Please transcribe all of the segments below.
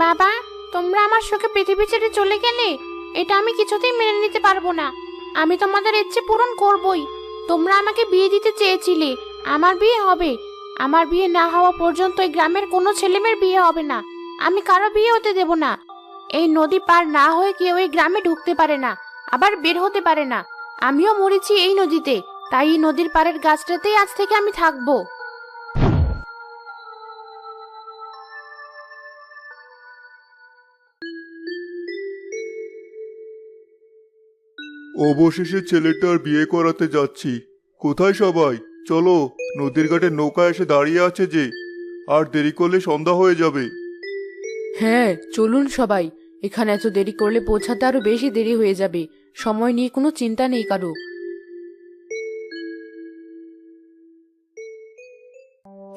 বাবা, তোমরা আমার শোকে পৃথিবী ছেড়ে চলে গেলে এটা আমি কিছুতেই মেনে নিতে পারবো না। আমি তোমাদের ইচ্ছে পূরণ করবই। তোমরা আমাকে বিয়ে দিতে চেয়েছিলে, আমার বিয়ে হবে। আমার বিয়ে না হওয়া পর্যন্ত এই গ্রামের কোনো ছেলেমেয়ের বিয়ে হবে না। আমি কারো বিয়ে হতে দেব না। এই নদী পার না হয়ে কেউ এই গ্রামে ঢুকতে পারে না, আবার বের হতে পারে না। আমিও মরেছি এই নদীতে, তাই এই নদীর পাড়ের গাছটাতেই আজ থেকে আমি থাকবো। অবশেষে ছেলেটার বিয়ে করাতে যাচ্ছি। কোথায় সবাই? চলো, নদীর ঘাটে নৌকা এসে দাঁড়িয়ে আছে যে, আর দেরি করলে সন্ধ্যা হয়ে যাবে। হ্যাঁ, চলুন সবাই। এখানে এত দেরি করলে পৌঁছাতে আরো বেশি দেরি হয়ে যাবে। সময় নিয়ে কোনো চিন্তা নেই কারো।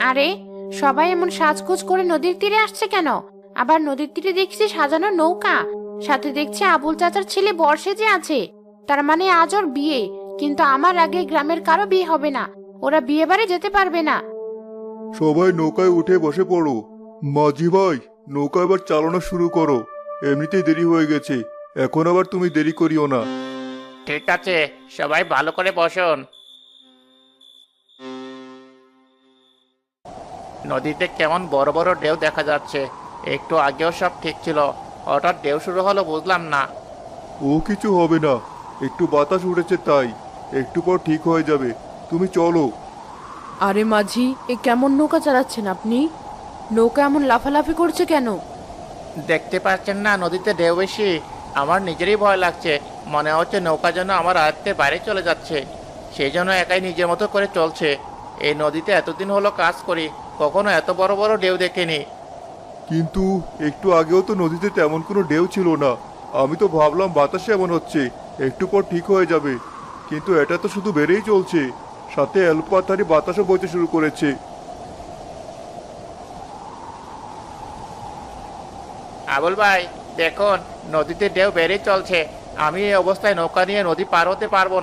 আরে, সবাই এমন সাজগোজ করে নদীর তীরে আসছে কেন? আবার নদীর তীরে দেখছি সাজানো নৌকা, সাথে দেখছি আবুল চাচার ছেলে বর্ষে যে আছে। তার মানে আজ ওর বিয়ে, কিন্তু আমার আগে গ্রামের কারো বিয়ে হবে না। ওরা বিয়ে বাড়ি যেতে পারবে না। সবাই নৌকায় উঠে বসে পড়ো। মাঝি ভাই, নৌকা এবার চালানো শুরু করো। এমনিতেই দেরি হয়ে গেছে, এখন আবার তুমি দেরি করিও না। ঠিক আছে, সবাই ভালো করে বসুন। নদীতে কেমন বড় বড় ঢেউ দেখা যাচ্ছে। একটু আগেও সব ঠিক ছিল, হঠাৎ ঢেউ শুরু হলো বুঝলাম না। ও কিছু হবে না, একটু বাতাস উঠেছে তাই। একটু পর ঠিক হয়ে যাবে, তুমি চলো। আরে মাঝি, এ কেমন নৌকা চালাচ্ছেন আপনি? নৌকা এমন লাফালাফি করছে কেন? দেখতে পাচ্ছেন না নদীতে ঢেউ বেশি? আমার নিজেরই ভয় লাগছে। মনে হচ্ছে নৌকা যেন আমার আয়ত্তের বাইরে চলে যাচ্ছে। সেই জন্য একাই নিজের মতো করে চলছে। এই নদীতে এতদিন হলো কাজ করি, কখনো এত বড় বড় ঢেউ দেখিনি। কিন্তু একটু আগেও তো নদীতে তেমন কোনো ঢেউ ছিল না। আমি তো ভাবলাম বাতাসে এমন হচ্ছে, একটু পর ঠিক হয়ে যাবে। কিন্তু এটা তো শুধু বেড়েই চলছে, সাথে অল্পাতারি বাতাসও বইতে শুরু করেছে। আবুল ভাই, দেখুন নদীতে ঢেউ বেড়েই চলছে। আমি এই অবস্থায় নৌকা নিয়ে নদী পার হতে পারবো না।